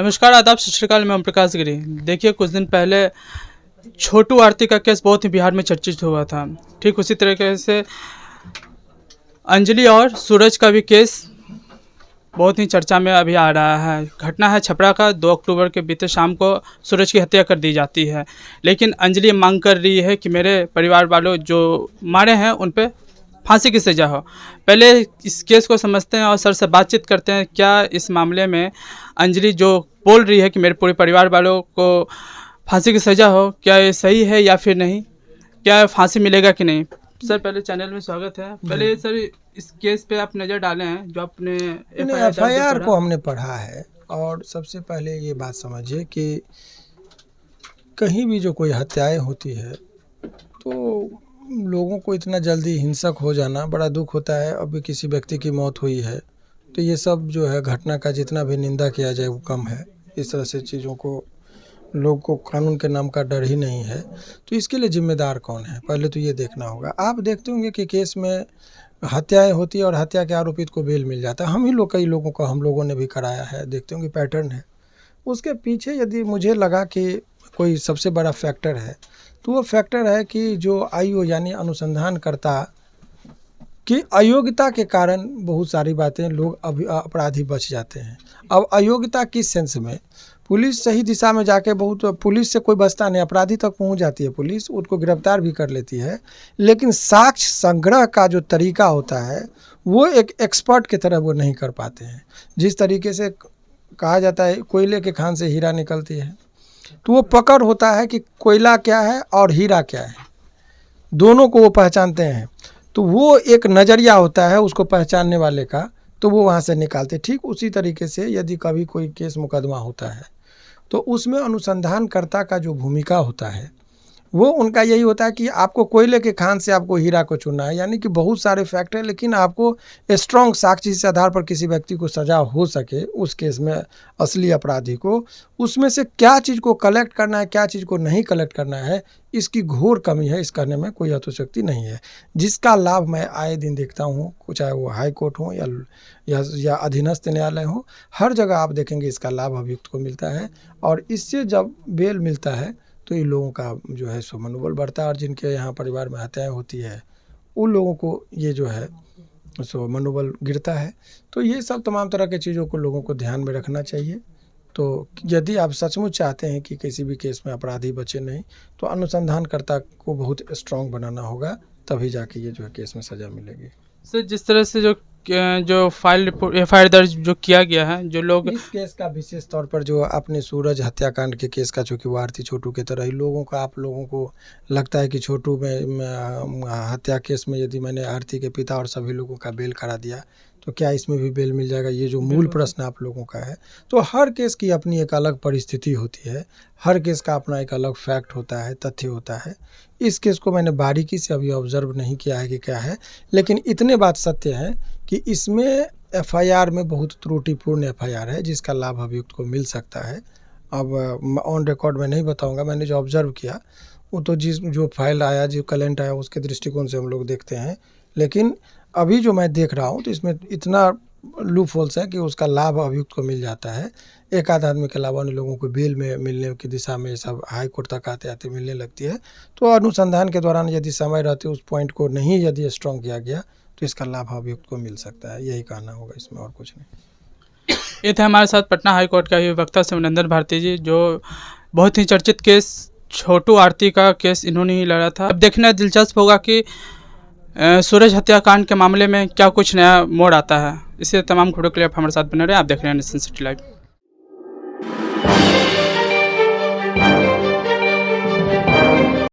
नमस्कार, आदाब, सत श्री अकाल। मैं ओम प्रकाश गिरी। देखिए, कुछ दिन पहले छोटू आरती का केस बहुत ही बिहार में चर्चित हुआ था। ठीक उसी तरीके से अंजलि और सूरज का भी केस बहुत ही चर्चा में अभी आ रहा है। घटना है छपरा का। 2 अक्टूबर के बीते शाम को सूरज की हत्या कर दी जाती है, लेकिन अंजलि मांग कर रही है कि मेरे परिवार वालों जो मारे हैं उन पे फांसी की सज़ा हो। पहले इस केस को समझते हैं और सर से बातचीत करते हैं। क्या इस मामले में अंजलि जो बोल रही है कि मेरे पूरे परिवार वालों को फांसी की सज़ा हो, क्या ये सही है या फिर नहीं? क्या फांसी मिलेगा कि नहीं? सर, पहले चैनल में स्वागत है। पहले सर इस केस पे आप नज़र डालें हैं जो आपने एफआईआर को हमने पढ़ा है। और सबसे पहले ये बात समझिए कि कहीं भी जो कोई हत्याएं होती है तो लोगों को इतना जल्दी हिंसक हो जाना बड़ा दुख होता है। अभी किसी व्यक्ति की मौत हुई है तो ये सब जो है घटना का जितना भी निंदा किया जाए वो कम है। इस तरह से चीज़ों को लोग को कानून के नाम का डर ही नहीं है। तो इसके लिए जिम्मेदार कौन है, पहले तो ये देखना होगा। आप देखते होंगे कि केस में हत्याएं होती है और हत्या के आरोपित को बेल मिल जाता है। हम ही लोग, कई लोगों को हम लोगों ने भी कराया है। देखते होंगे पैटर्न है। उसके पीछे यदि मुझे लगा कि कोई सबसे बड़ा फैक्टर है तो वो फैक्टर है कि जो आयु यानी अनुसंधानकर्ता की अयोग्यता के कारण बहुत सारी बातें लोग अभी अपराधी बच जाते हैं। अब अयोग्यता किस सेंस में? पुलिस सही दिशा में जाके पुलिस से कोई बचता नहीं, अपराधी तक पहुंच जाती है पुलिस, उनको गिरफ्तार भी कर लेती है, लेकिन साक्ष्य संग्रह का जो तरीका होता है वो एक एक्सपर्ट की तरह वो नहीं कर पाते हैं। जिस तरीके से कहा जाता है कोयले के खान से हीरा निकलती है, तो वो पकड़ होता है कि कोयला क्या है और हीरा क्या है, दोनों को वो पहचानते हैं। तो वो एक नज़रिया होता है उसको पहचानने वाले का, तो वो वहाँ से निकालते। ठीक उसी तरीके से यदि कभी कोई केस मुकदमा होता है तो उसमें अनुसंधानकर्ता का जो भूमिका होता है वो उनका यही होता है कि आपको कोयले के खान से आपको हीरा को चुनना है। यानी कि बहुत सारे फैक्ट हैं, लेकिन आपको स्ट्रॉन्ग साक्ष्य के आधार पर किसी व्यक्ति को सज़ा हो सके उस केस में, असली अपराधी को, उसमें से क्या चीज़ को कलेक्ट करना है, क्या चीज़ को नहीं कलेक्ट करना है, इसकी घोर कमी है। इस करने में कोई हतोशक्ति नहीं है, जिसका लाभ मैं आए दिन देखता हूँ, चाहे वो हाई कोर्ट हो या अधीनस्थ न्यायालय हो, हर जगह आप देखेंगे इसका लाभ अभियुक्त को मिलता है। और इससे जब बेल मिलता है तो इन लोगों का जो है सो मनोबल बढ़ता है। और जिनके यहाँ परिवार में हत्याएं होती है उन लोगों को ये जो है सो मनोबल गिरता है। तो ये सब तमाम तरह की चीज़ों को लोगों को ध्यान में रखना चाहिए। तो यदि आप सचमुच चाहते हैं कि किसी भी केस में अपराधी बचे नहीं, तो अनुसंधानकर्ता को बहुत स्ट्रॉन्ग बनाना होगा, तभी जाके ये जो है केस में सज़ा मिलेगी। सर, जिस तरह से जो फाइल रिपोर्ट एफआईआर दर्ज जो किया गया है, जो लोग इस केस का विशेष तौर पर जो आपने सूरज हत्याकांड के केस का, चूँकि वो आरती छोटू की तरह ही लोगों का, आप लोगों को लगता है कि छोटू में हत्या केस में यदि मैंने आरती के पिता और सभी लोगों का बेल करा दिया तो क्या इसमें भी बेल मिल जाएगा, ये जो मूल प्रश्न आप लोगों का है। तो हर केस की अपनी एक अलग परिस्थिति होती है, हर केस का अपना एक अलग फैक्ट होता है, तथ्य होता है। इस केस को मैंने बारीकी से अभी ऑब्जर्व नहीं किया है कि क्या है, लेकिन इतने बात सत्य है कि इसमें एफआईआर में बहुत त्रुटिपूर्ण एफआईआर है, जिसका लाभ अभियुक्त को मिल सकता है। अब ऑन रिकॉर्ड में नहीं बताऊंगा, मैंने जो ऑब्जर्व किया वो तो जो फाइल आया, जो कलेंट आया, उसके दृष्टिकोण से हम लोग देखते हैं। लेकिन अभी जो मैं देख रहा हूँ तो इसमें इतना लूप होल्स है कि उसका लाभ अभियुक्त को मिल जाता है। एक आध आदमी के अलावा अन्य लोगों को बेल में मिलने की दिशा में सब हाई कोर्ट तक आते आते मिलने लगती है। तो अनुसंधान के दौरान यदि समय रहते उस पॉइंट को नहीं यदि स्ट्रॉन्ग किया गया तो इसका लाभ अभियुक्त को मिल सकता है। यही कहना होगा, इसमें और कुछ नहीं। ये थे हमारे साथ पटना हाई कोर्ट का ही वक्ता शिवनंदन भारती जी, जो बहुत ही चर्चित केस छोटू आरती का केस इन्होंने ही लड़ा था। अब देखना दिलचस्प होगा कि सूरज हत्याकांड के मामले में क्या कुछ नया मोड़ आता है। इससे तमाम खबरों के लिए आप हमारे साथ बने रहे। आप देख रहे हैं नेशन सिटी लाइव।